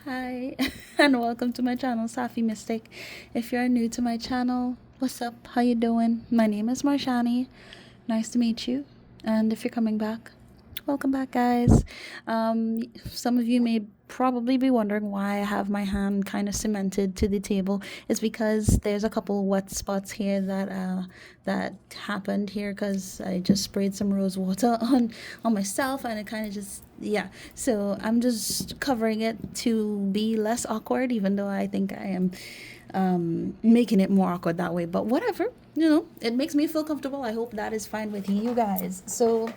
Hi, and welcome to my channel, Safi Mystic. If you're new to my channel, what's up? How you doing? My name is Marshani. Nice to meet you. And if you're coming back, welcome back, guys. Some of you may probably be wondering why I have my hand kind of cemented to the table. It's because there's a couple wet spots here that happened here because I just sprayed some rose water on myself, and it kind of just, yeah. So I'm just covering it to be less awkward, even though I think I am making it more awkward that way. But whatever, it makes me feel comfortable. I hope that is fine with you guys. So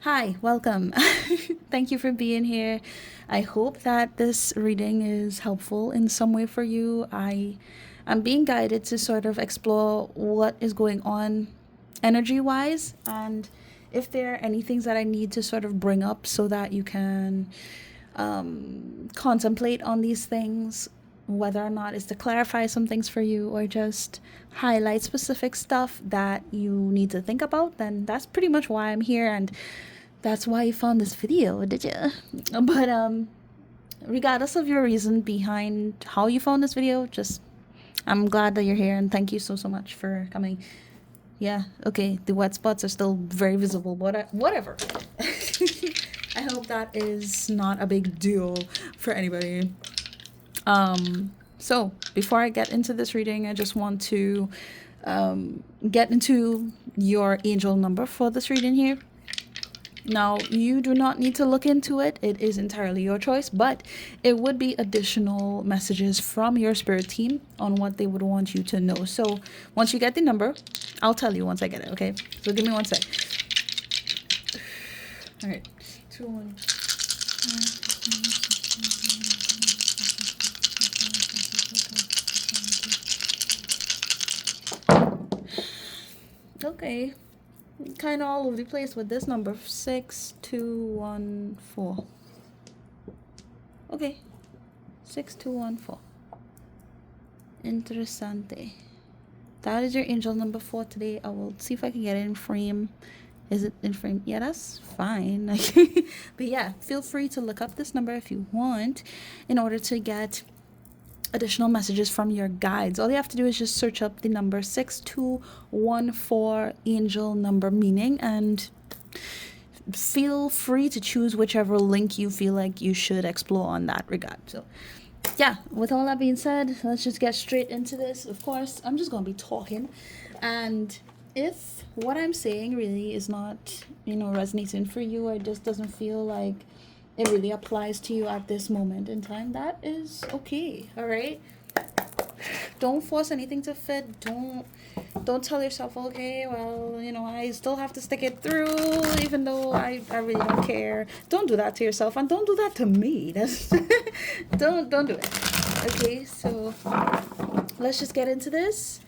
hi, welcome. Thank you for being here. I hope that this reading is helpful in some way for you. I'm being guided to sort of explore what is going on energy wise, and if there are any things that I need to sort of bring up so that you can contemplate on these things, whether or not it's to clarify some things for you or just highlight specific stuff that you need to think about, then that's pretty much why I'm here, and that's why you found this video, did you? But regardless of your reason behind how you found this video, just I'm glad that you're here, and thank you so much for coming. Yeah, okay, the wet spots are still very visible, but whatever. I hope that is not a big deal for anybody. So before I get into this reading, I just want to get into your angel number for this reading here. Now, you do not need to look into it. It is entirely your choice, but it would be additional messages from your spirit team on what they would want you to know. So once you get the number, I'll tell you once I get it, okay? So give me one sec. All right. 2, 1. Okay. Kind of all over the place with this number. 6214. Okay. 6214. Interessante. That is your angel number for today. I will see if I can get it in frame. Is it in frame? Yeah, that's fine. But yeah, feel free to look up this number if you want in order to get additional messages from your guides. All you have to do is just search up the number 6214 angel number meaning, and feel free to choose whichever link you feel like you should explore on that regard. So yeah, with all that being said, let's just get straight into this. Of course, I'm just gonna be talking, and if what I'm saying really is not resonating for you, or just doesn't feel like it really applies to you at this moment in time, that is okay. All right, don't force anything to fit. Don't tell yourself, okay, well, I still have to stick it through even though I really don't care. Don't do that to yourself, and don't do that to me. That's don't do it. Okay, so let's just get into this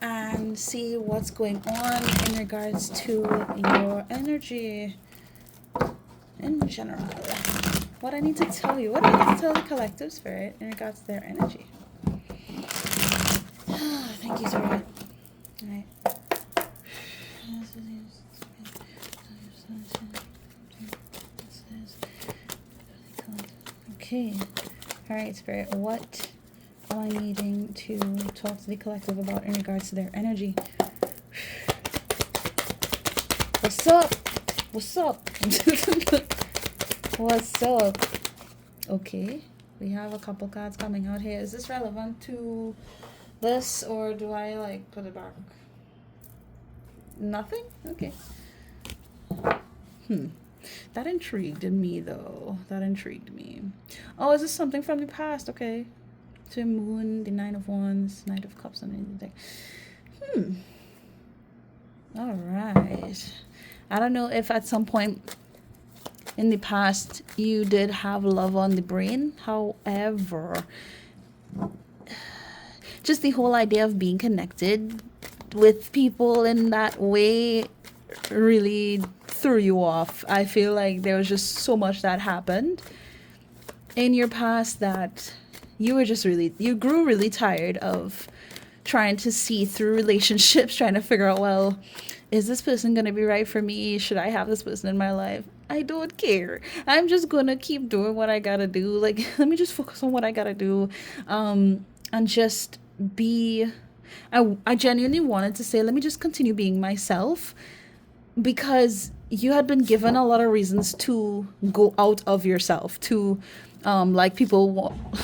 and see what's going on in regards to your energy in general. What I need to tell you, what do I need to tell the collective spirit in regards to their energy? Thank you, Spirit. All right. Okay. All right, Spirit. What am I needing to talk to the collective about in regards to their energy? What's up? What's up? What's up? Okay. We have a couple cards coming out here. Is this relevant to this, or do I put it back? Nothing? Okay. That intrigued me, though. That intrigued me. Oh, is this something from the past? Okay. To Moon, the Nine of Wands, Knight of Cups, and anything. All right. I don't know if at some point in the past you did have love on the brain. However, just the whole idea of being connected with people in that way really threw you off. I feel like there was just so much that happened in your past that you grew really tired of trying to see through relationships, trying to figure out, well, is this person going to be right for me? Should I have this person in my life? I don't care. I'm just gonna keep doing what I gotta do. Like, let me just focus on what I gotta do, and just be. I genuinely wanted to say, let me just continue being myself, because you had been given a lot of reasons to go out of yourself. To, like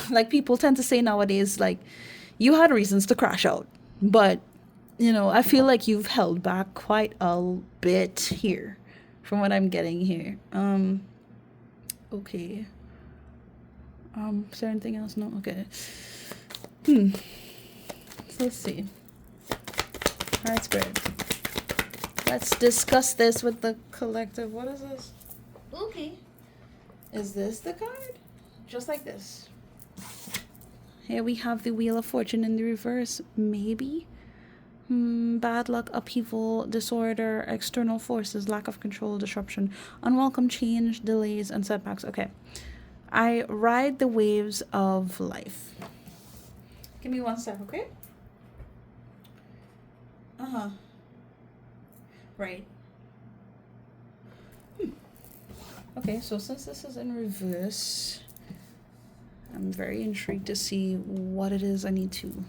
like people tend to say nowadays, like, you had reasons to crash out, but I feel like you've held back quite a bit here from what I'm getting here. Okay. Is there anything else? No? Okay. So let's see. Alright, Spirit. Let's discuss this with the collective. What is this? Okay. Is this the card? Just like this. Here we have the Wheel of Fortune in the reverse. Maybe? Bad luck, upheaval, disorder, external forces, lack of control, disruption, unwelcome change, delays, and setbacks. Okay. I ride the waves of life. Give me one sec, okay? Right. Okay, so since this is in reverse, I'm very intrigued to see what it is I need to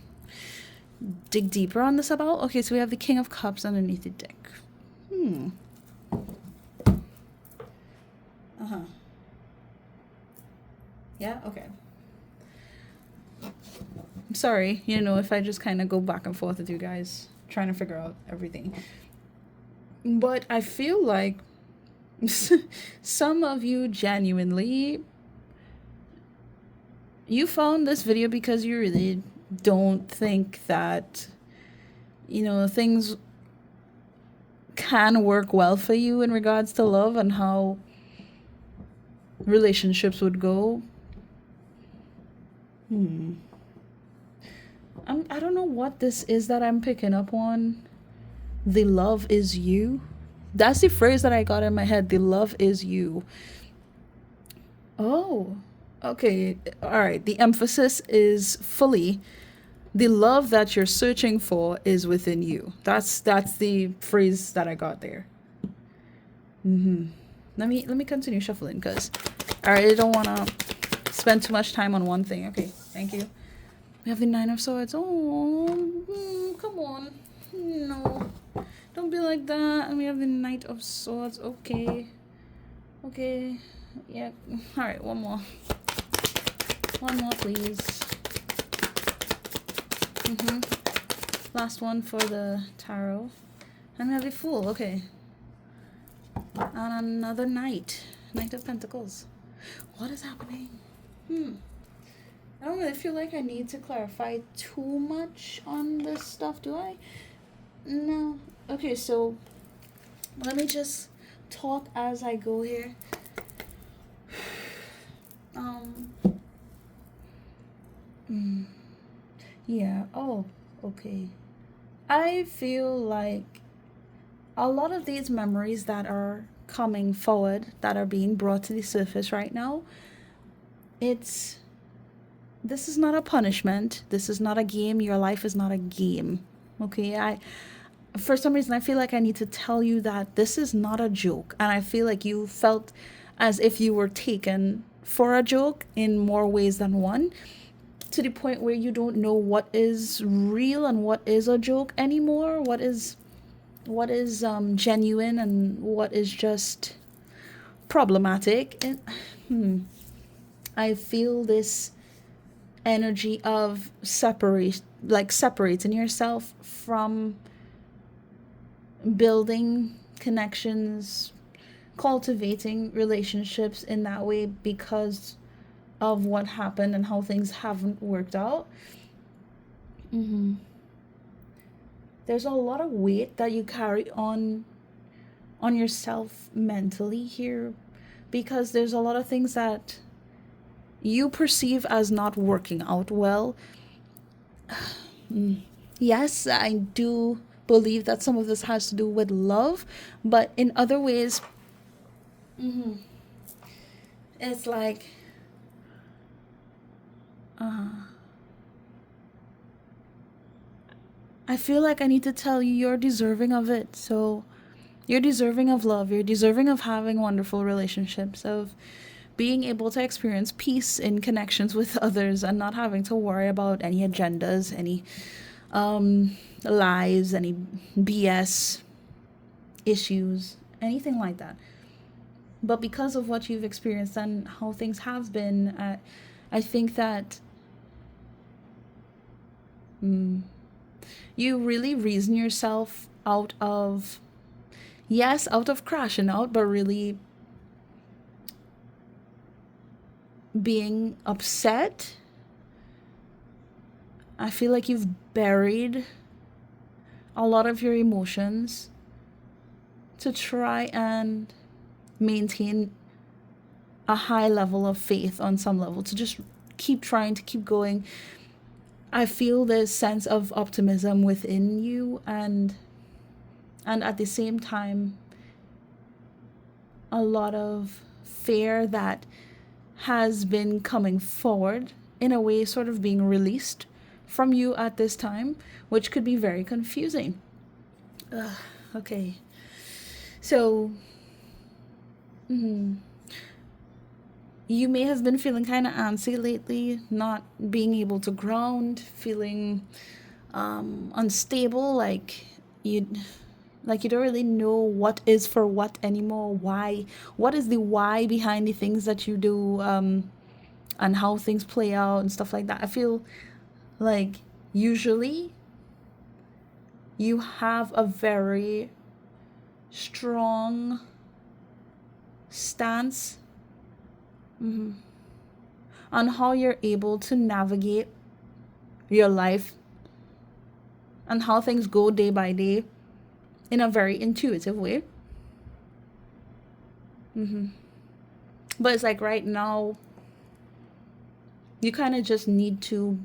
dig deeper on this about. Okay, so we have the King of Cups underneath the deck. Yeah, okay. I'm sorry, if I just kind of go back and forth with you guys, trying to figure out everything. But I feel like some of you genuinely, you found this video because you really don't think that, things can work well for you in regards to love and how relationships would go. I don't know what this is that I'm picking up on. The love is you. That's the phrase that I got in my head. The love is you. Oh, okay. All right. The emphasis is fully the love that you're searching for is within you. That's the phrase that I got there. Let me continue shuffling because I really don't want to spend too much time on one thing. Okay, thank you. We have the Nine of Swords. Oh, come on. No, don't be like that. And we have the Knight of Swords. Okay. Yeah. All right, one more, please. Last one for the tarot. And we have the Fool. Okay. And another Knight of Pentacles. What is happening? I don't really feel like I need to clarify too much on this stuff, do I? No. Okay, so let me just talk as I go here. Yeah. Oh, okay. I feel like a lot of these memories that are coming forward, that are being brought to the surface right now, this is not a punishment. This is not a game. Your life is not a game. Okay? For some reason, I feel like I need to tell you that this is not a joke. And I feel like you felt as if you were taken for a joke in more ways than one, to the point where you don't know what is real and what is a joke anymore. What is genuine and what is just problematic. And I feel this energy of separating yourself from building connections, cultivating relationships in that way because of what happened and how things haven't worked out. There's a lot of weight that you carry on yourself mentally here, because there's a lot of things that you perceive as not working out well. Yes, I do believe that some of this has to do with love, but in other ways, it's like, I feel like I need to tell you you're deserving of it. So You're deserving of love. You're deserving of having wonderful relationships, of being able to experience peace in connections with others and not having to worry about any agendas, any lies, any BS issues, anything like that. But because of what you've experienced and how things have been, I think that you really reason yourself out of, yes, out of crashing out, but really being upset. I feel like you've buried a lot of your emotions to try and maintain a high level of faith on some level, to just keep trying to keep going. I feel this sense of optimism within you, and at the same time a lot of fear that has been coming forward, in a way sort of being released from you at this time, which could be very confusing. Okay, so you may have been feeling kind of antsy lately, not being able to ground, feeling unstable, like you don't really know what is for what anymore. Why? What is the why behind the things that you do, and how things play out and stuff like that. I feel like usually you have a very strong stance on how you're able to navigate your life and how things go day by day in a very intuitive way. But it's like right now, you kind of just need to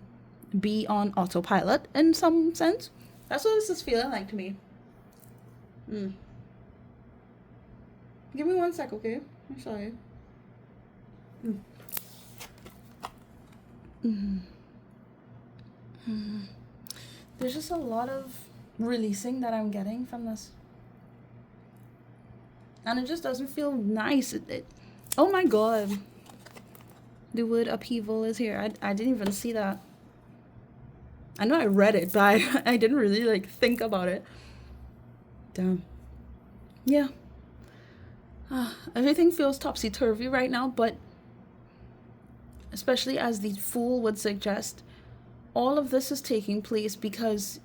be on autopilot in some sense. That's what this is feeling like to me. Give me 1 sec, okay? I'm sorry. There's just a lot of releasing that I'm getting from this. And it just doesn't feel nice. Oh my god. The word upheaval is here. I didn't even see that. I know I read it, but I didn't really like think about it. Damn. Yeah. Everything feels topsy-turvy right now, but especially as the Fool would suggest, all of this is taking place because,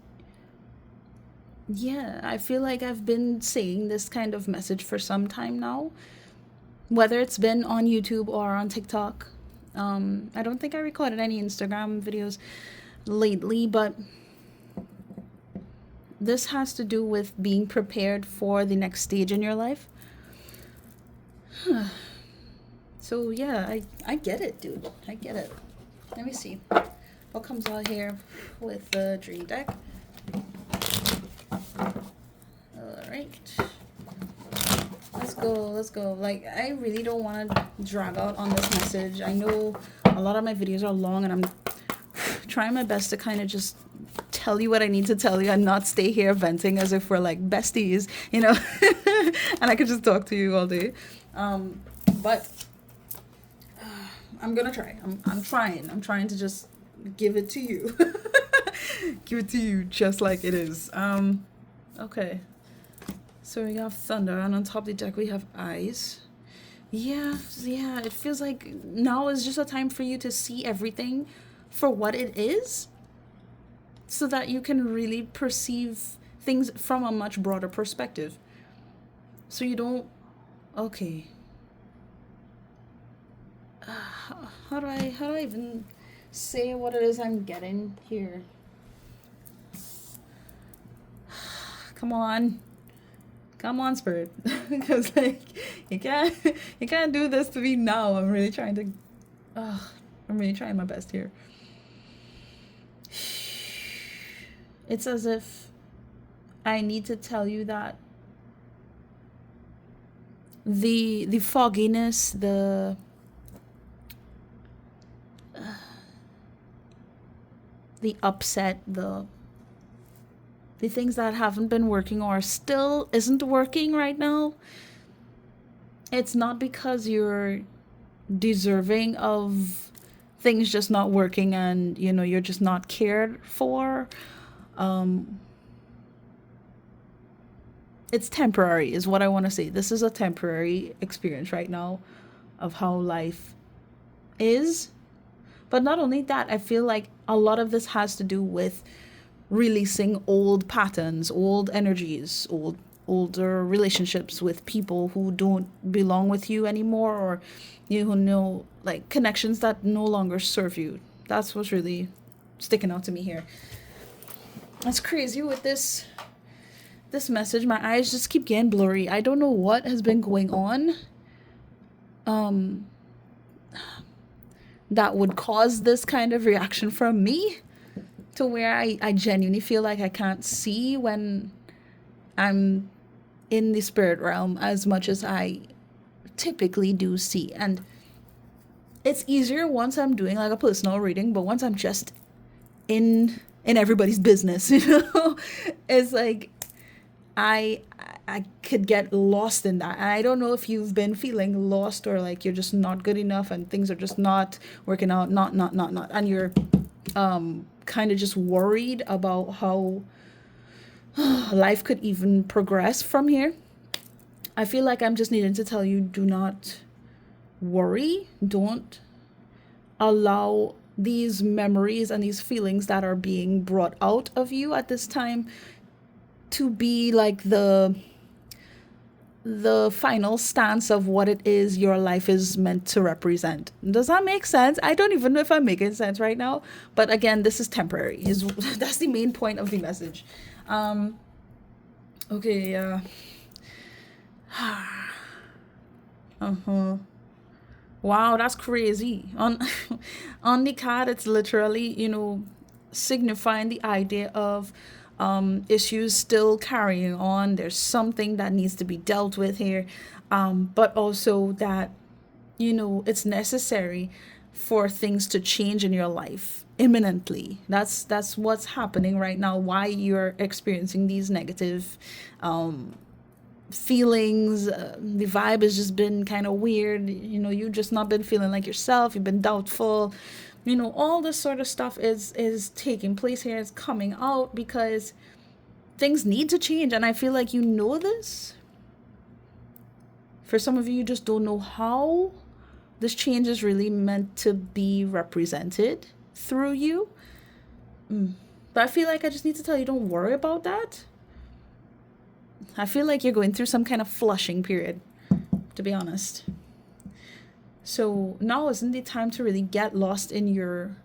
yeah, I feel like I've been saying this kind of message for some time now, whether it's been on YouTube or on TikTok. I don't think I recorded any Instagram videos lately, but this has to do with being prepared for the next stage in your life. So yeah, I get it, dude. I get it. Let me see what comes out here with the dream deck. All right, let's go. Like, I really don't want to drag out on this message. I know a lot of my videos are long, and I'm trying my best to kind of just tell you what I need to tell you and not stay here venting as if we're like besties, you know. And I could just talk to you all day. But I'm gonna try. I'm trying to just give it to you. Give it to you just like it is. Okay. So we have thunder, and on top of the deck we have eyes. Yeah, it feels like now is just a time for you to see everything for what it is, so that you can really perceive things from a much broader perspective. So you don't... Okay. How do I even say what it is I'm getting here? Come on, Spirit. Because like you can't do this to me now. I'm really trying my best here. It's as if I need to tell you that the fogginess, the upset, the the things that haven't been working or still isn't working right now, it's not because you're deserving of things just not working and you're just not cared for. It's temporary is what I want to say. This is a temporary experience right now of how life is. But not only that, I feel like a lot of this has to do with releasing old patterns, old energies, older relationships with people who don't belong with you anymore, or who know, like, connections that no longer serve you. That's what's really sticking out to me here. It's crazy with this message. My eyes just keep getting blurry. I don't know what has been going on that would cause this kind of reaction from me, to where I genuinely feel like I can't see when I'm in the spirit realm as much as I typically do see. And it's easier once I'm doing like a personal reading, but once I'm just in everybody's business, it's like I could get lost in that. And I don't know if you've been feeling lost, or like you're just not good enough and things are just not working out, not, and you're kind of just worried about how life could even progress from here. I feel like I'm just needing to tell you, do not worry. Don't allow these memories and these feelings that are being brought out of you at this time to be like the final stance of what it is your life is meant to represent. Does that make sense? I don't even know if I'm making sense right now, but again, this is temporary. That's the main point of the message. Okay. Wow, that's crazy. On the card, it's literally, signifying the idea of issues still carrying on. There's something that needs to be dealt with here, but also that it's necessary for things to change in your life imminently. That's what's happening right now, why you're experiencing these negative feelings. The vibe has just been kind of weird. You've just not been feeling like yourself. You've been doubtful. All this sort of stuff is taking place here. It's coming out because things need to change. And I feel like this. For some of you, you just don't know how this change is really meant to be represented through you. But I feel like I just need to tell you, don't worry about that. I feel like you're going through some kind of flushing period, to be honest. So now isn't the time to really get lost in your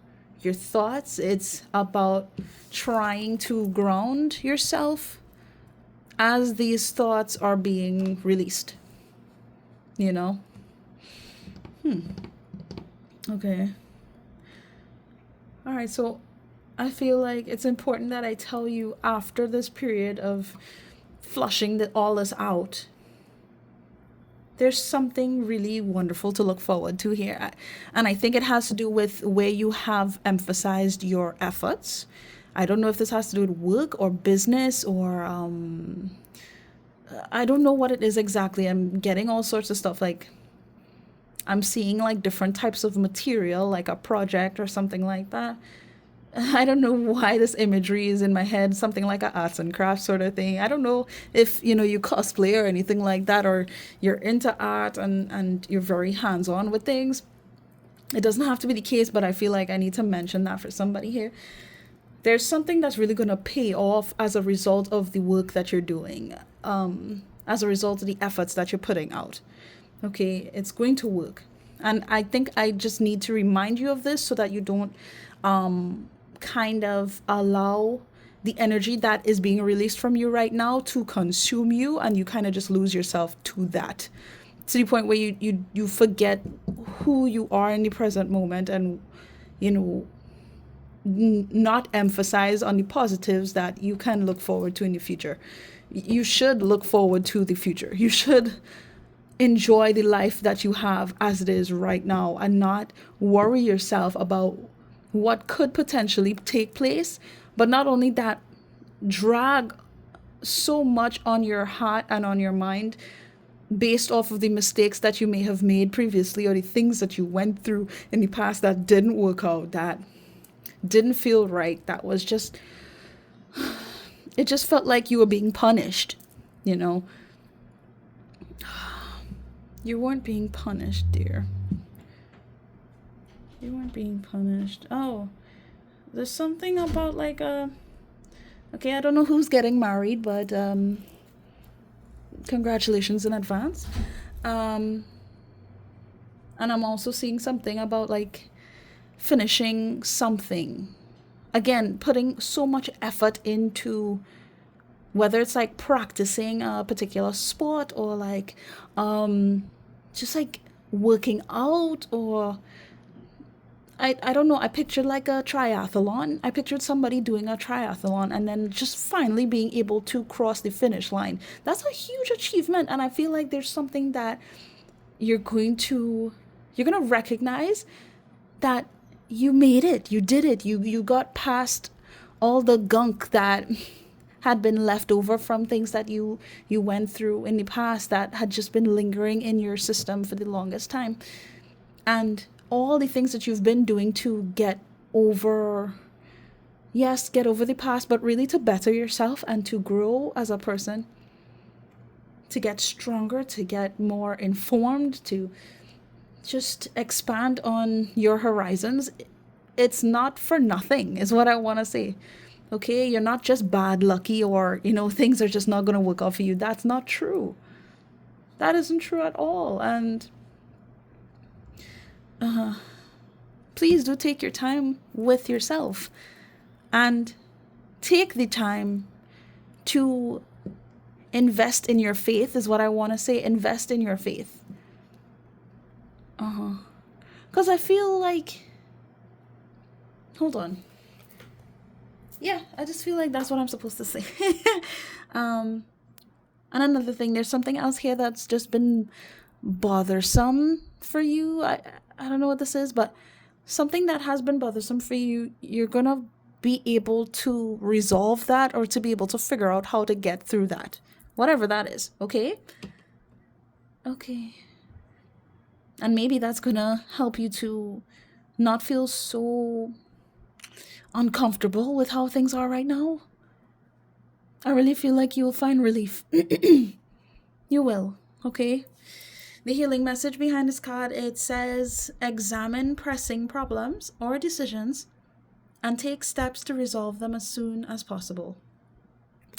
thoughts. It's about trying to ground yourself as these thoughts are being released. Okay. All right, so I feel like it's important that I tell you, after this period of flushing all this out, there's something really wonderful to look forward to here. And I think it has to do with where you have emphasized your efforts. I don't know if this has to do with work or business or I don't know what it is exactly. I'm getting all sorts of stuff. Like, I'm seeing like different types of material, like a project or something like that. I don't know why this imagery is in my head, something like an arts and crafts sort of thing. I don't know if, you cosplay or anything like that, or you're into art and you're very hands-on with things. It doesn't have to be the case, but I feel like I need to mention that for somebody here. There's something that's really going to pay off as a result of the work that you're doing, as a result of the efforts that you're putting out. Okay, it's going to work. And I think I just need to remind you of this so that you don't kind of allow the energy that is being released from you right now to consume you, and you kind of just lose yourself to that, to the point where you forget who you are in the present moment, and not emphasize on the positives that you can look forward to in the future. You should look forward to the future. You should enjoy the life that you have as it is right now, and not worry yourself about what could potentially take place. But not only that, drag so much on your heart and on your mind based off of the mistakes that you may have made previously, or the things that you went through in the past that didn't work out, that didn't feel right, that was just, it just felt like you were being punished, you know. You weren't being punished, dear. You weren't being punished. Oh, there's something about like okay, I don't know who's getting married, but congratulations in advance. And I'm also seeing something about like finishing something. Again, putting so much effort into, whether it's like practicing a particular sport, or like just like working out, or I don't know. I pictured like a triathlon. I pictured somebody doing a triathlon and then just finally being able to cross the finish line. That's a huge achievement. And I feel like there's something that you're going to recognize, that you made it. You did it. You got past all the gunk that had been left over from things that you went through in the past, that had just been lingering in your system for the longest time. And all the things that you've been doing to get over the past, but really to better yourself and to grow as a person, to get stronger, to get more informed, to just expand on your horizons. It's not for nothing, is what I want to say. Okay, you're not just bad lucky, or things are just not going to work out for you. That's not true. That isn't true at all. And please do take your time with yourself, and take the time to invest in your faith, is what I want to say. Invest in your faith. Because I feel like, hold on. Yeah, I just feel like that's what I'm supposed to say. And another thing, there's something else here that's just been bothersome for you. I don't know what this is, but something that has been bothersome for you, you're going to be able to resolve that, or to be able to figure out how to get through that. Whatever that is, okay? Okay. And maybe that's going to help you to not feel so uncomfortable with how things are right now. I really feel like you'll find relief. You will, okay? The healing message behind this card, it says, examine pressing problems or decisions and take steps to resolve them as soon as possible.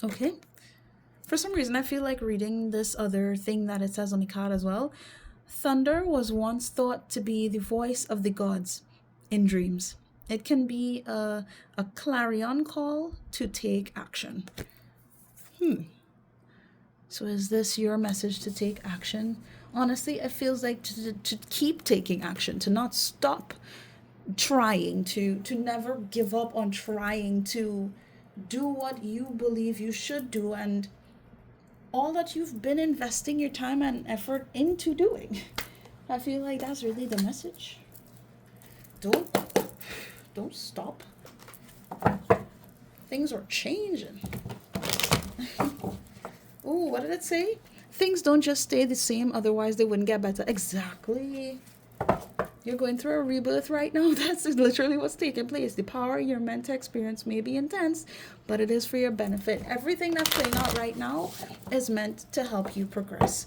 Okay? For some reason, I feel like reading this other thing that it says on the card as well. Thunder was once thought to be the voice of the gods in dreams. It can be a clarion call to take action. So is this your message, to take action? Honestly, it feels like to keep taking action, to not stop trying, to never give up on trying to do what you believe you should do, and all that you've been investing your time and effort into doing. I feel like that's really the message. Don't stop. Things are changing. Ooh, what did it say? Things don't just stay the same, otherwise they wouldn't get better. Exactly. You're going through a rebirth right now. That's literally what's taking place. The power you're meant to experience may be intense, but it is for your benefit. Everything that's playing out right now is meant to help you progress.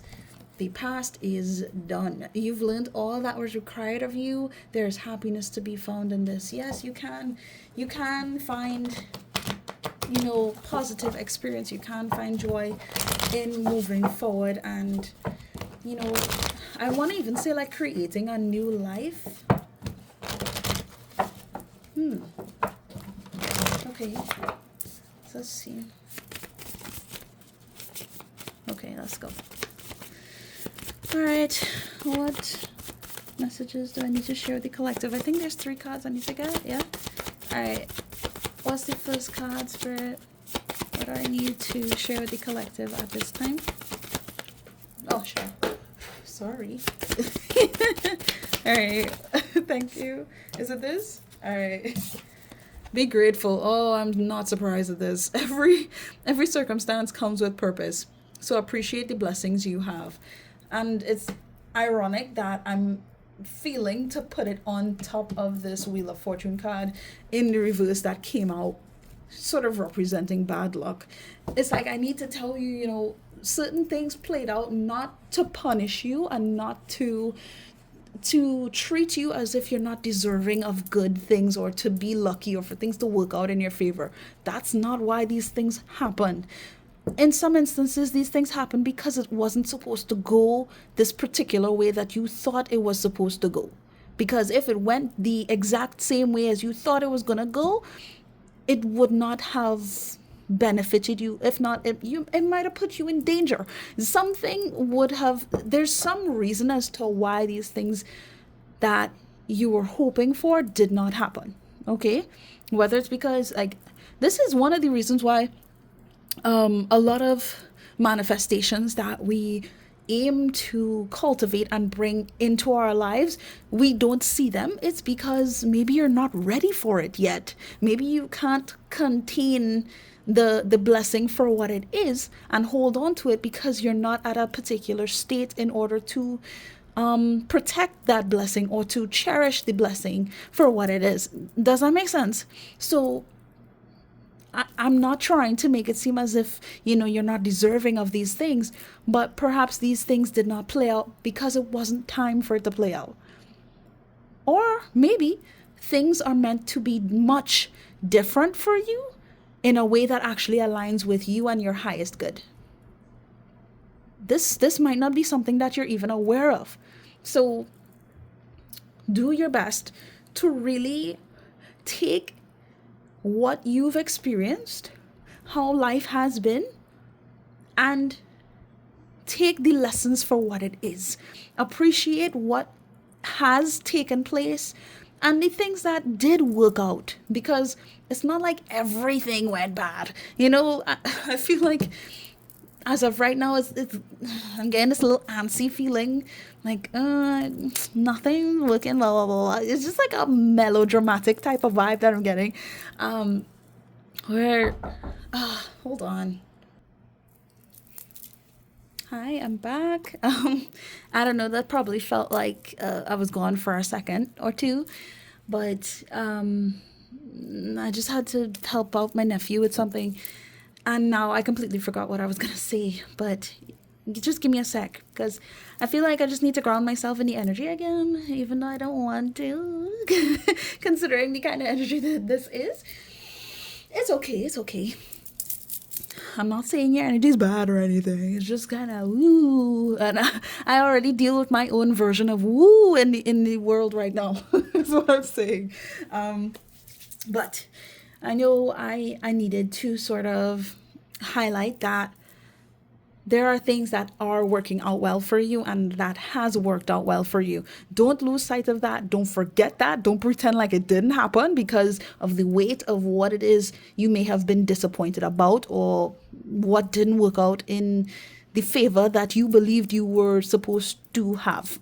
The past is done. You've learned all that was required of you. There's happiness to be found in this. Yes, you can find, positive experience. You can find joy in moving forward, and I want to even say like creating a new life. Okay, so let's see. Okay, let's go. All right, what messages do I need to share with the collective? I think there's 3 cards I need to get. Yeah. All right, what's the first card, Spirit? What do I need to share with the collective at this time? Oh, sure. Sorry. All right. Thank you. Is it this? All right. Be grateful. Oh, I'm not surprised at this. Every circumstance comes with purpose. So appreciate the blessings you have. And it's ironic that I'm feeling to put it on top of this Wheel of Fortune card in the reverse that came out sort of representing bad luck. It's like I need to tell you, certain things played out not to punish you and not to treat you as if you're not deserving of good things or to be lucky or for things to work out in your favor. That's not why these things happen. In some instances, these things happen because it wasn't supposed to go this particular way that you thought it was supposed to go. Because if it went the exact same way as you thought it was going to go, it would not have benefited you. If not, it might have put you in danger. There's some reason as to why these things that you were hoping for did not happen. Okay? Whether it's because, like, this is one of the reasons why a lot of manifestations that we aim to cultivate and bring into our lives, we don't see them. It's because maybe you're not ready for it yet. Maybe you can't contain the blessing for what it is and hold on to it because you're not at a particular state in order to protect that blessing or to cherish the blessing for what it is. Does that make sense? So I'm not trying to make it seem as if, you're not deserving of these things, but perhaps these things did not play out because it wasn't time for it to play out. Or maybe things are meant to be much different for you in a way that actually aligns with you and your highest good. This might not be something that you're even aware of. So do your best to really take what you've experienced, how life has been, and take the lessons for what it is. Appreciate what has taken place and the things that did work out, because it's not like everything went bad. I feel like as of right now, it's I'm getting this little antsy feeling, like nothing working, blah blah blah. It's just like a melodramatic type of vibe that I'm getting. Where, hold on. Hi, I'm back. I don't know. That probably felt like I was gone for a second or two, but I just had to help out my nephew with something. And now I completely forgot what I was going to say, but just give me a sec, because I feel like I just need to ground myself in the energy again, even though I don't want to, considering the kind of energy that this is. It's okay. I'm not saying your energy is bad or anything. It's just kind of woo. And I already deal with my own version of woo in the world right now. That's what I'm saying. But I know I needed to sort of highlight that there are things that are working out well for you and that has worked out well for you. Don't lose sight of that. Don't forget that. Don't pretend like it didn't happen because of the weight of what it is you may have been disappointed about or what didn't work out in the favor that you believed you were supposed to have.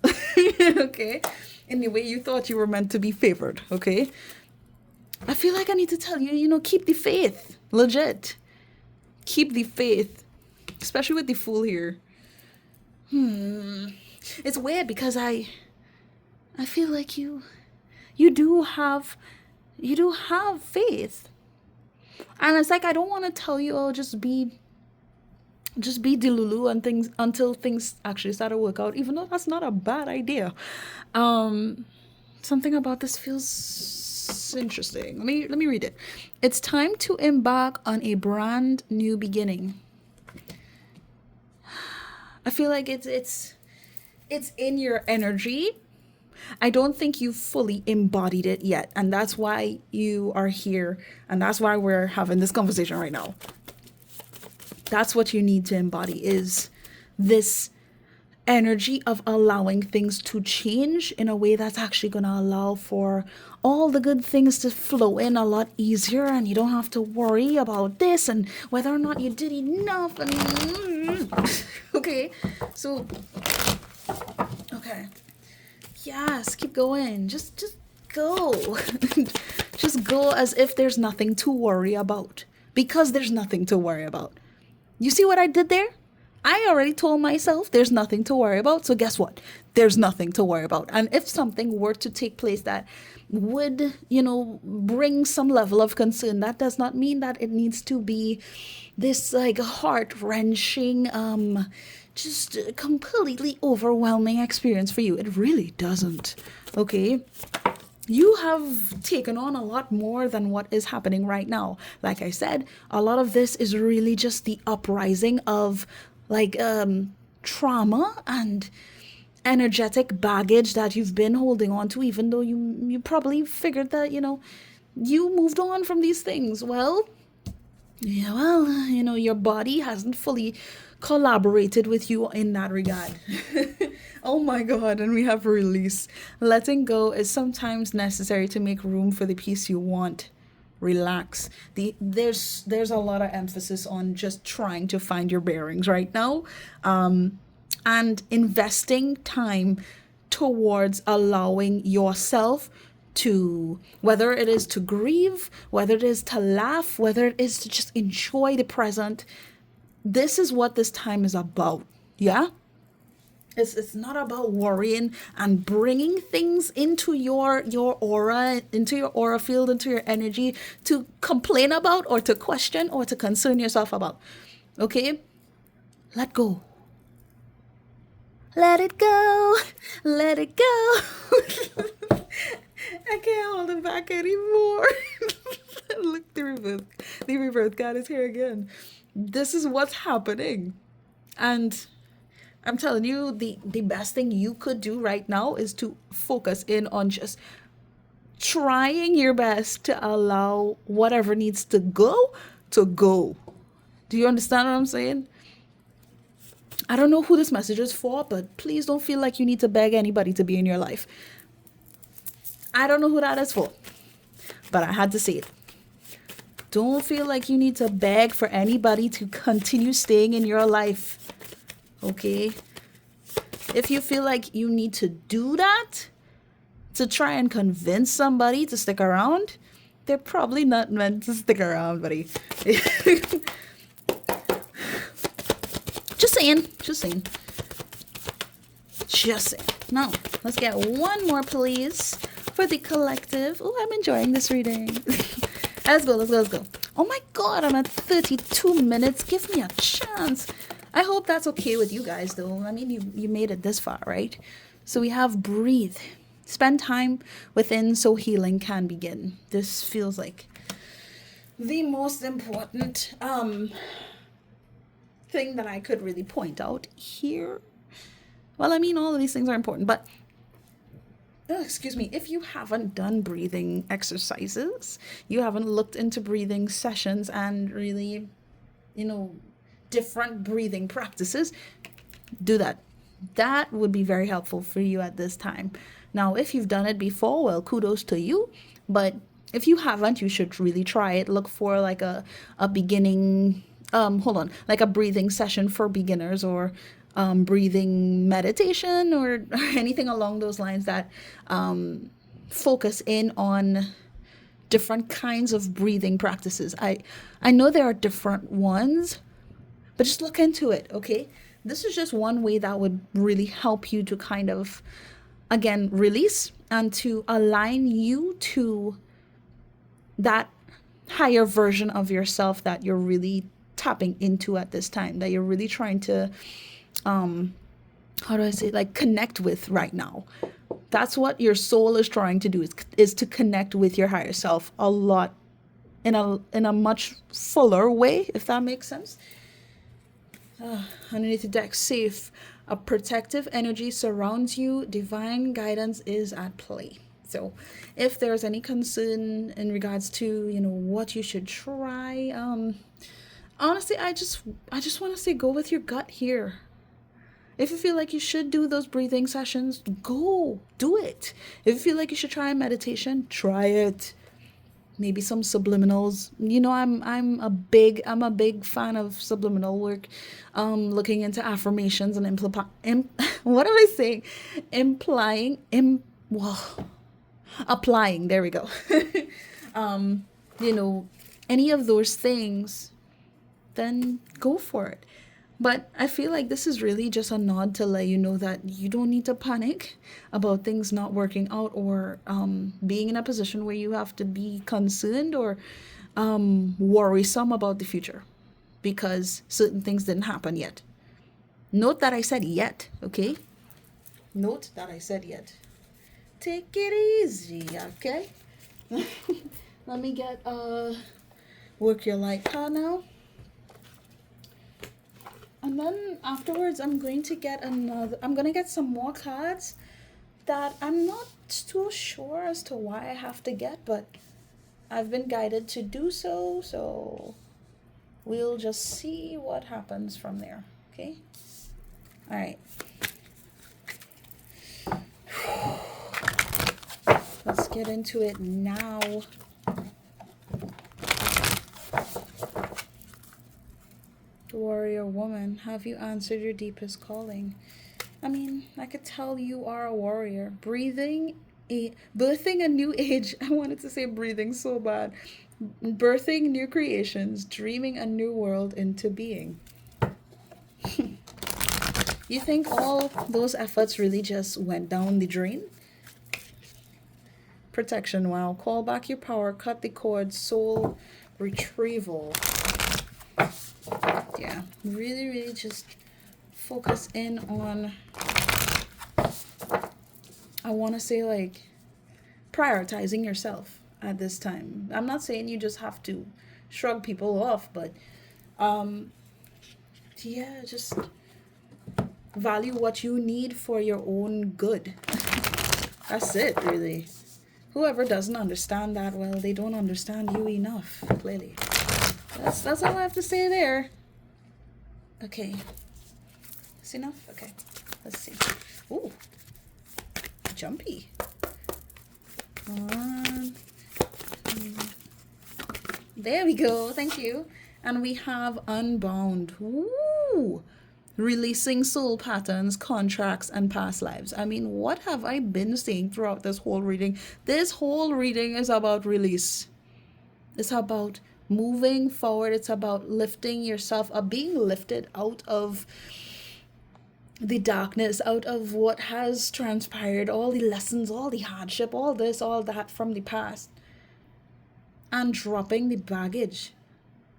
Okay? In the way you thought you were meant to be favored. Okay? I feel like I need to tell you, keep the faith. Legit. Keep the faith. Especially with the Fool here. It's weird because I feel like you do have faith. And it's like I don't want to tell you, oh, just be delulu and things until things actually start to work out, even though that's not a bad idea. Something about this feels interesting. Let me read it. It's time to embark on a brand new beginning. I feel like it's in your energy. I don't think you've fully embodied it yet, and that's why you are here, and that's why we're having this conversation right now. That's what you need to embody, is this energy of allowing things to change in a way that's actually going to allow for all the good things to flow in a lot easier, and you don't have to worry about this and whether or not you did enough. Okay, so okay, yes, keep going. Just go. Just go as if there's nothing to worry about. Because there's nothing to worry about. You see what I did there? I already told myself there's nothing to worry about. So guess what? There's nothing to worry about. And if something were to take place that would, bring some level of concern, that does not mean that it needs to be this like heart wrenching, just completely overwhelming experience for you. It really doesn't. Okay. You have taken on a lot more than what is happening right now. Like I said, a lot of this is really just the uprising of trauma and energetic baggage that you've been holding on to, even though you probably figured that, you moved on from these things. Well, yeah, your body hasn't fully collaborated with you in that regard. Oh my God, and we have release. Letting go is sometimes necessary to make room for the peace you want. Relax. There's a lot of emphasis on just trying to find your bearings right now, and investing time towards allowing yourself to, whether it is to grieve, whether it is to laugh, whether it is to just enjoy the present. This is what this time is about. Yeah. It's not about worrying and bringing things into your aura, into your aura field, into your energy to complain about or to question or to concern yourself about. Okay? Let go. Let it go. Let it go. I can't hold it back anymore. Look, the rebirth God is here again. This is what's happening. And I'm telling you, the best thing you could do right now is to focus in on just trying your best to allow whatever needs to go. Do you understand what I'm saying? I don't know who this message is for, but please don't feel like you need to beg anybody to be in your life. I don't know who that is for, but I had to say it. Don't feel like you need to beg for anybody to continue staying in your life. Okay? If you feel like you need to do that to try and convince somebody to stick around, they're probably not meant to stick around, buddy. Just saying. Now, let's get one more, please, for the collective. Oh, I'm enjoying this reading. Let's go. Oh my God, I'm at 32 minutes. Give me a chance. I hope that's okay with you guys, though. I mean, you made it this far, right? So we have breathe. Spend time within so healing can begin. This feels like the most important thing that I could really point out here. Well, I mean, all of these things are important, but if you haven't done breathing exercises, you haven't looked into breathing sessions and really, different breathing practices, do that. That would be very helpful for you at this time. Now, if you've done it before, well, kudos to you. But if you haven't, you should really try it. Look for like a beginning, like a breathing session for beginners, or breathing meditation, or anything along those lines that focus in on different kinds of breathing practices. I know there are different ones, but just look into it, okay? This is just one way that would really help you to kind of, again, release and to align you to that higher version of yourself that you're really tapping into at this time, that you're really trying to, connect with right now. That's what your soul is trying to do, is to connect with your higher self a lot, in a much fuller way, if that makes sense. Underneath the deck, safe. A protective energy surrounds you. Divine guidance is at play. So if there's any concern in regards to, what you should try, honestly, I just want to say go with your gut here. If you feel like you should do those breathing sessions, go do it. If you feel like you should try a meditation, try it. Maybe some subliminals. I'm a big fan of subliminal work. Looking into affirmations and what am I saying? applying, there we go. You know, any of those things, then go for it. But I feel like this is really just a nod to let you know that you don't need to panic about things not working out, or being in a position where you have to be concerned or worrisome about the future because certain things didn't happen yet. Note that I said yet, okay? Note that I said yet. Take it easy, okay? Let me get work your light card now. And then afterwards I'm going to get some more cards that I'm not too sure as to why I have to get, but I've been guided to do so, so we'll just see what happens from there, okay? All right. Let's get into it now. Warrior woman, have you answered your deepest calling? I mean, I could tell you are a warrior. Birthing a new age. I wanted to say breathing so bad. Birthing new creations, dreaming a new world into being. You think all those efforts really just went down the drain? Protection, wow. Call back your power, cut the cord, soul retrieval. Yeah, really just focus in on, I want to say, like, prioritizing yourself at this time. I'm not saying you just have to shrug people off, but yeah, just value what you need for your own good. That's it, really. Whoever doesn't understand that, well, they don't understand you enough, clearly. That's all I have to say there. Okay. That's enough? Okay. Let's see. Ooh. Jumpy. 1, 2. There we go. Thank you. And we have Unbound. Ooh. Releasing soul patterns, contracts, and past lives. I mean, what have I been saying throughout this whole reading? This whole reading is about release. It's about moving forward. It's about lifting yourself up, being lifted out of the darkness, out of what has transpired, all the lessons, all the hardship, all this, all that from the past, and dropping the baggage,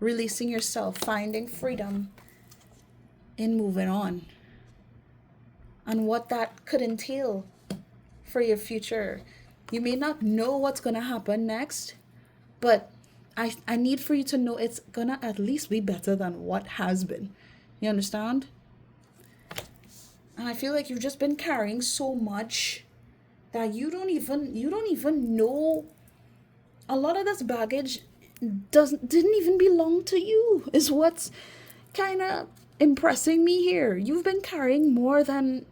releasing yourself, finding freedom in moving on, and what that could entail for your future. You may not know what's going to happen next, but I need for you to know it's gonna at least be better than what has been. You understand? And I feel like you've just been carrying so much that you don't even know. A lot of this baggage didn't even belong to you, is what's kind of impressing me here. You've been carrying more than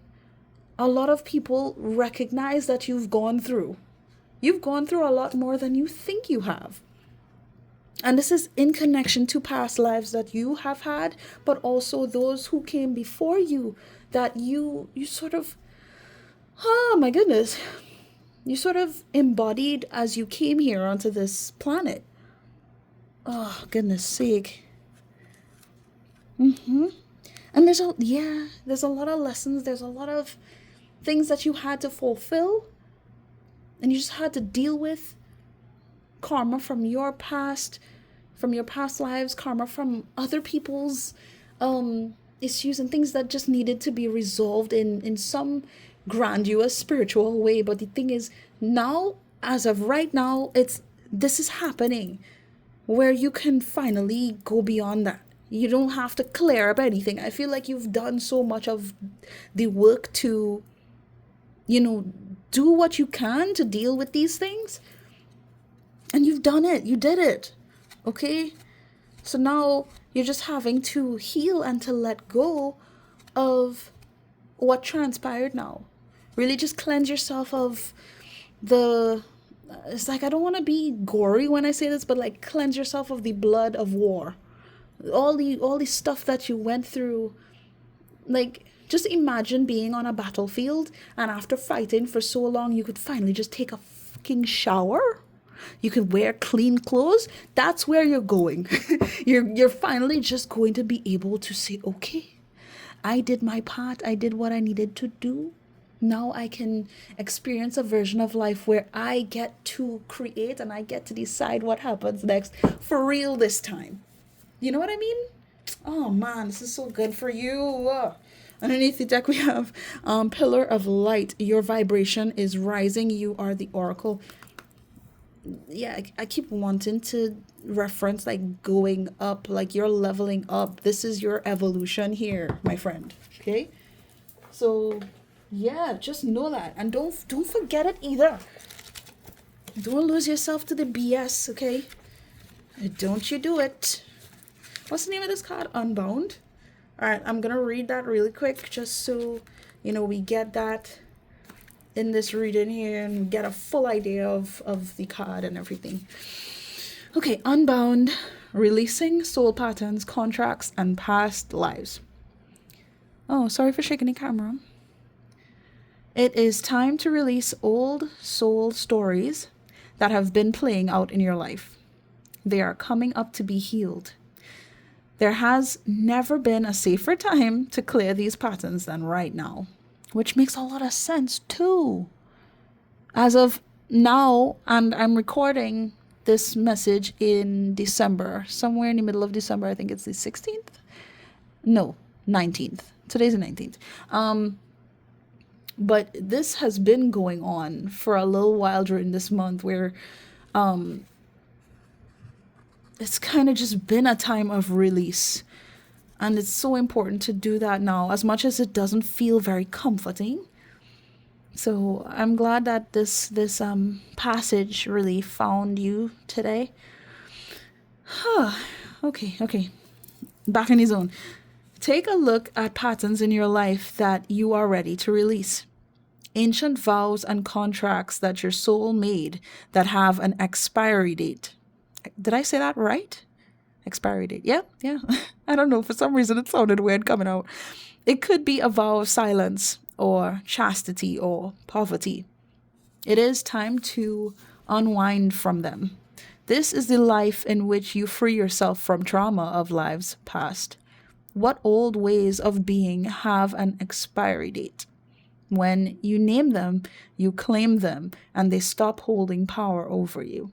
a lot of people recognize that you've gone through. You've gone through a lot more than you think you have. And this is in connection to past lives that you have had, but also those who came before you that you sort of, oh my goodness, you sort of embodied as you came here onto this planet. Oh, goodness sake. And there's a lot of lessons. There's a lot of things that you had to fulfill, and you just had to deal with karma from your past lives, karma from other people's issues and things that just needed to be resolved in some grandiose spiritual way. But the thing is, now, as of right now, this is happening where you can finally go beyond that. You don't have to clear up anything. I feel like you've done so much of the work to, do what you can to deal with these things. And you've done it. You did it. Okay? So now you're just having to heal and to let go of what transpired now. Really just cleanse yourself of it's like, I don't want to be gory when I say this, but like cleanse yourself of the blood of war. All the stuff that you went through. Like, just imagine being on a battlefield, and after fighting for so long, you could finally just take a fucking shower. You can wear clean clothes. That's where you're going. You're finally just going to be able to say, okay, I did my part. I did what I needed to do. Now I can experience a version of life where I get to create and I get to decide what happens next for real this time. You know what I mean? Oh man, this is so good for you. Underneath the deck we have Pillar of Light. Your vibration is rising. You are the Oracle. Yeah, I keep wanting to reference like going up, like you're leveling up. This is your evolution here, my friend. Okay? So yeah, just know that. And don't forget it either. Don't lose yourself to the BS, okay? Don't you do it. What's the name of this card? Unbound. Alright, I'm gonna read that really quick just so we get that in this reading here and get a full idea of the card and everything. Okay, Unbound, releasing soul patterns, contracts, and past lives. Oh, sorry for shaking the camera. It is time to release old soul stories that have been playing out in your life. They are coming up to be healed. There has never been a safer time to clear these patterns than right now, which makes a lot of sense too. As of now, and I'm recording this message in December, somewhere in the middle of December. I think it's the 16th. No, 19th. Today's the 19th. But this has been going on for a little while during this month where it's kind of just been a time of release. And it's so important to do that now, as much as it doesn't feel very comforting. So I'm glad that this passage really found you today. Okay. Back in the zone. Take a look at patterns in your life that you are ready to release. Ancient vows and contracts that your soul made that have an expiry date. Did I say that right? Expiry date. Yeah. I don't know. For some reason, it sounded weird coming out. It could be a vow of silence or chastity or poverty. It is time to unwind from them. This is the life in which you free yourself from trauma of lives past. What old ways of being have an expiry date? When you name them, you claim them, and they stop holding power over you.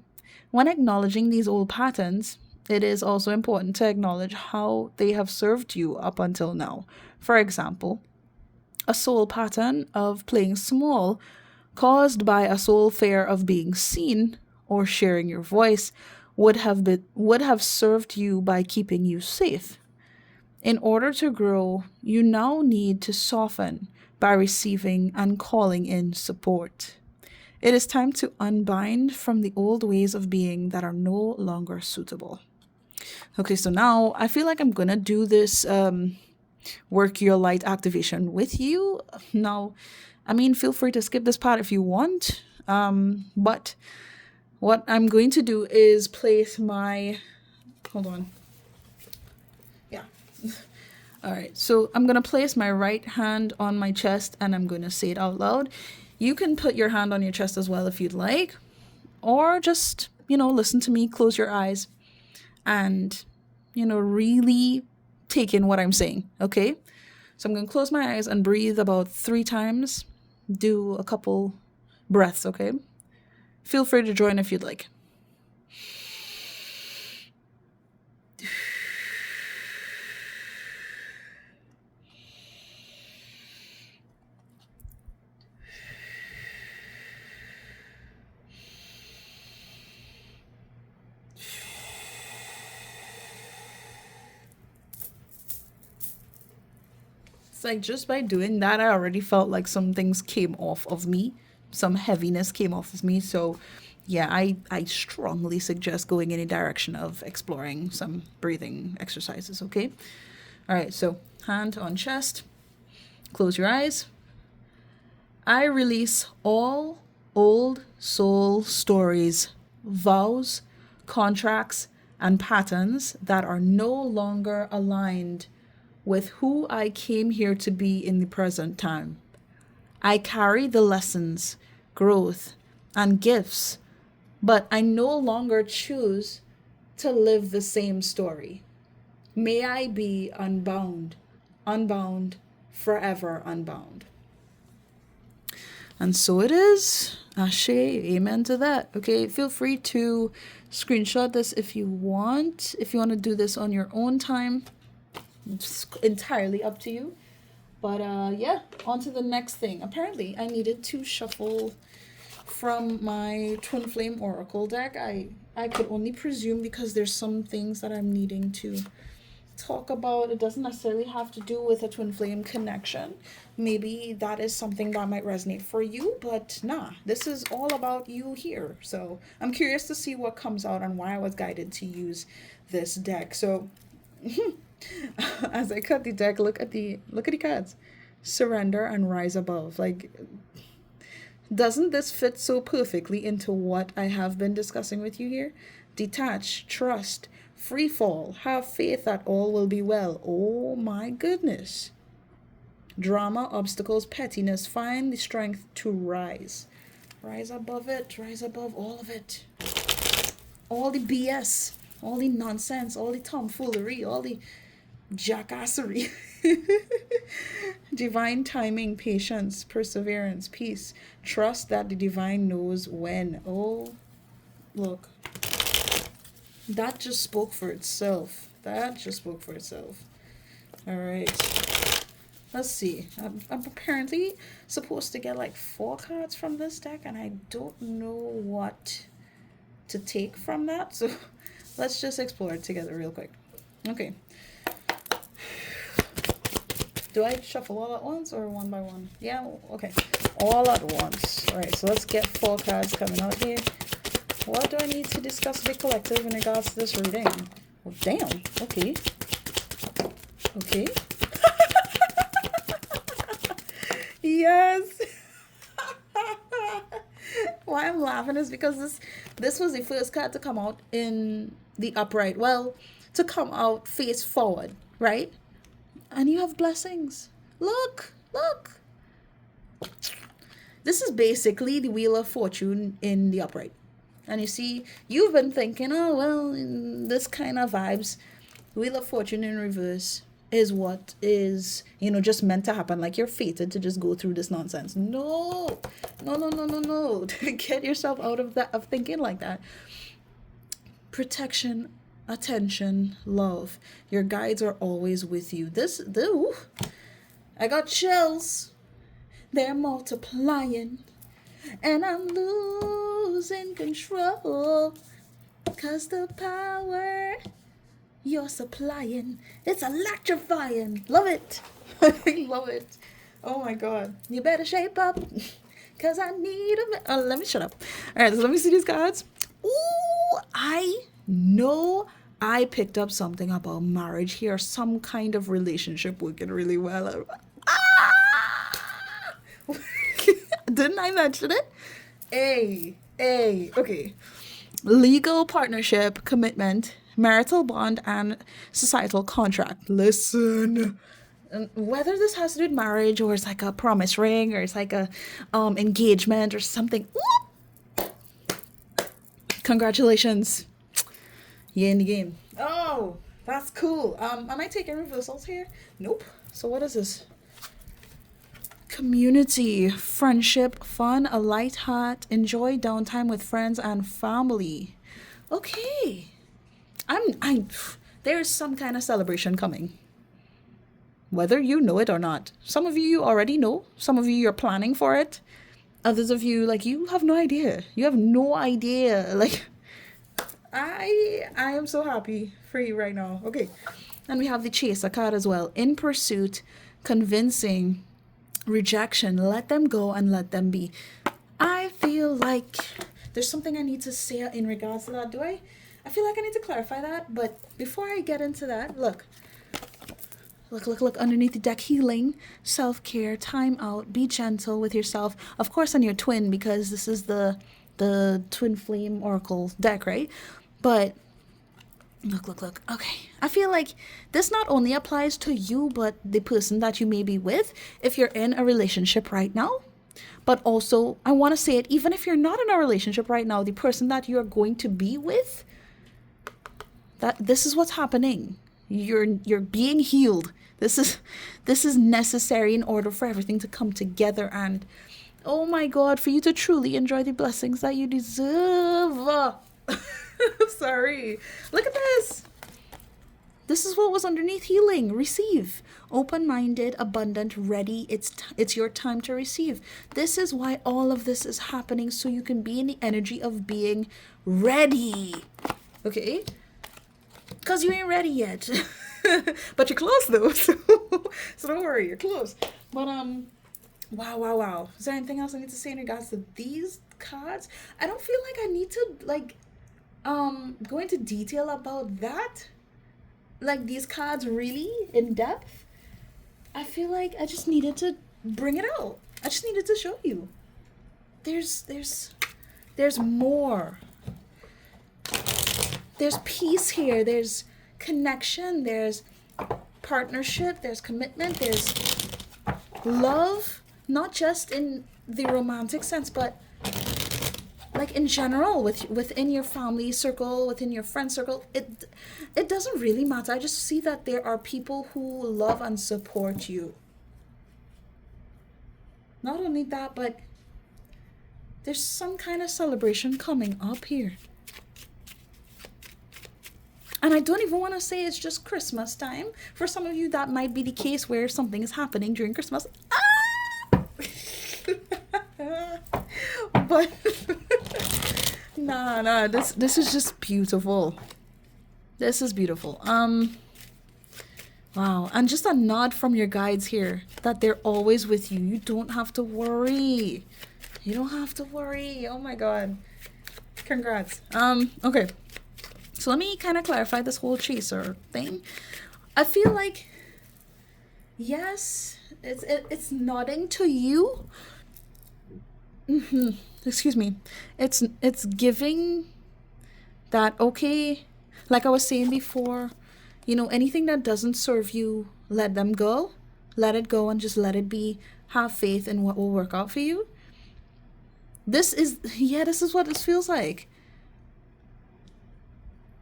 When acknowledging these old patterns, it is also important to acknowledge how they have served you up until now. For example, a soul pattern of playing small caused by a soul fear of being seen or sharing your voice would have served you by keeping you safe. In order to grow, you now need to soften by receiving and calling in support. It is time to unbind from the old ways of being that are no longer suitable. Okay, so now I feel like I'm gonna do this work your light activation with you. Now, I mean, feel free to skip this part if you want. But what I'm going to do is place my, hold on. Yeah. All right, so I'm going to place my right hand on my chest and I'm going to say it out loud. You can put your hand on your chest as well if you'd like, or just, listen to me, close your eyes and, really take in what I'm saying, okay? So I'm going to close my eyes and breathe about 3 times. Do a couple breaths, okay? Feel free to join if you'd like. It's like just by doing that, I already felt like some things came off of me. Some heaviness came off of me. So yeah, I strongly suggest going in a direction of exploring some breathing exercises, okay? All right, so hand on chest. Close your eyes. I release all old soul stories, vows, contracts, and patterns that are no longer aligned with who I came here to be in the present time. I carry the lessons, growth, and gifts, but I no longer choose to live the same story. May I be unbound, unbound, forever unbound. And so it is. Ashe, amen to that. Okay, feel free to screenshot this if you want. If you want to do this on your own time, it's entirely up to you. But yeah, on to the next thing. Apparently, I needed to shuffle from my Twinflame Oracle deck. I could only presume because there's some things that I'm needing to talk about. It doesn't necessarily have to do with a twin flame connection. Maybe that is something that might resonate for you, but nah, this is all about you here. So I'm curious to see what comes out and why I was guided to use this deck. So as I cut the deck, look at the cards. Surrender and rise above. Like, doesn't this fit so perfectly into what I have been discussing with you here? Detach, trust, free fall, have faith that all will be well. Oh my goodness. Drama, obstacles, pettiness, find the strength to rise. Rise above it, rise above all of it. All the BS, all the nonsense, all the tomfoolery, all the jackassery. Divine timing, patience, perseverance, peace. Trust that the divine knows when. Oh, look. That just spoke for itself. That just spoke for itself. All right. Let's see. I'm apparently supposed to get like 4 cards from this deck, and I don't know what to take from that. So let's just explore it together real quick. Okay. Do I shuffle all at once or one by one? Yeah, okay. All at once. All right, so let's get 4 cards coming out here. What do I need to discuss with the collective in regards to this reading? Oh, damn. Okay. Okay. Yes. Why I'm laughing is because this was the first card to come out in the upright. Well, to come out face forward, right? And you have blessings. Look, look. This is basically the Wheel of Fortune in the upright. And you see, you've been thinking, oh, well, this kind of vibes. Wheel of Fortune in reverse is what is, just meant to happen. Like you're fated to just go through this nonsense. No. Get yourself out of that, of thinking like that. Protection, attention, love. Your guides are always with you. I got chills. They're multiplying. And I'm losing control. 'Cause the power you're supplying, it's electrifying. Love it. I love it. Oh my God. You better shape up. 'Cause I need a... let me shut up. All right, so let me see these cards. Ooh, I know I picked up something about marriage here. Some kind of relationship working really well. Didn't I mention it? Okay. Legal partnership, commitment, marital bond, and societal contract. Listen. Whether this has to do with marriage or it's like a promise ring or it's like a engagement or something. Whoop! Congratulations. You're in the game. Oh, that's cool. Am I taking reversals here? Nope. So what is this? Community, friendship, fun, a light heart, enjoy downtime with friends and family. Okay. There's some kind of celebration coming. Whether you know it or not. Some of you already know. Some of you, you're planning for it. Others of you, like, you have no idea. You have no idea. Like, I am so happy for you right now. Okay. And we have the Chaser card as well. In pursuit, convincing, rejection, let them go and let them be. I feel like there's something I need to say in regards to that. I feel like I need to clarify that, but before I get into that, look underneath the deck. Healing, self-care, time out, be gentle with yourself, of course, and your twin, because this is the Twinflame Oracle deck, right? But look. Okay. I feel like this not only applies to you, but the person that you may be with. If you're in a relationship right now, But also, I want to say it, even if you're not in a relationship right now, the person that you're going to be with, that this is what's happening. You're being healed. This is necessary in order for everything to come together, and oh my God, for you to truly enjoy the blessings that you deserve. Sorry. Look at this. This is what was underneath healing. Receive. Open-minded, abundant, ready. It's your time to receive. This is why all of this is happening, so you can be in the energy of being ready. Okay? Because you ain't ready yet. But you're close though. So don't worry, you're close. But wow. Is there anything else I need to say in regards to these cards? I don't feel like I need to go into detail about that. Like these cards really in depth. I feel like I just needed to bring it out. I just needed to show you. There's more. There's peace here. There's connection. There's partnership. There's commitment. There's love. Not just in the romantic sense, but like in general, within your family circle, within your friend circle. It doesn't really matter. I just see that there are people who love and support you. Not only that, but there's some kind of celebration coming up here. And I don't even want to say it's just Christmas time. For some of you, that might be the case where something is happening during Christmas. But nah, this is just beautiful. This is beautiful. Wow. And just a nod from your guides here that they're always with you. You don't have to worry. You don't have to worry. Oh my God. Congrats. Okay. So let me kind of clarify this whole chaser thing. I feel like, yes, it's nodding to you. Excuse me. It's giving that, okay, like I was saying before, anything that doesn't serve you, let them go. Let it go and just let it be. Have faith in what will work out for you. This is what this feels like.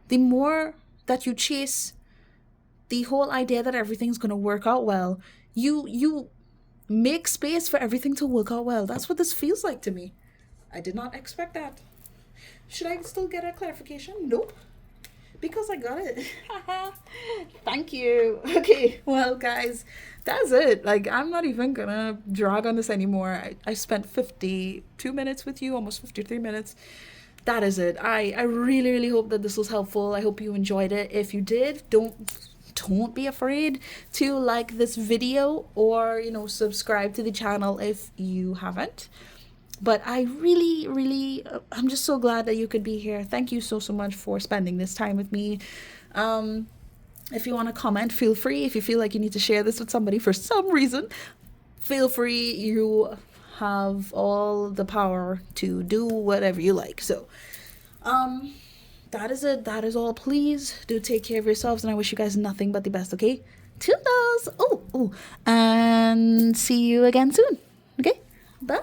The more that you chase the whole idea that everything's going to work out well, you make space for everything to work out well. That's what this feels like to me. I did not expect that. Should I still get a clarification? Nope. Because I got it. Thank you. Okay, well, guys, that's it. Like, I'm not even going to drag on this anymore. I spent 52 minutes with you, almost 53 minutes. That is it. I really, really hope that this was helpful. I hope you enjoyed it. If you did, don't be afraid to like this video or, subscribe to the channel if you haven't. But I really, really, I'm just so glad that you could be here. Thank you so much for spending this time with me. If you want to comment, feel free. If you feel like you need to share this with somebody for some reason, feel free. You have all the power to do whatever you like. So, that is it. That is all. Please do take care of yourselves, and I wish you guys nothing but the best, okay? Toodles! Oh, and see you again soon, okay? Bye!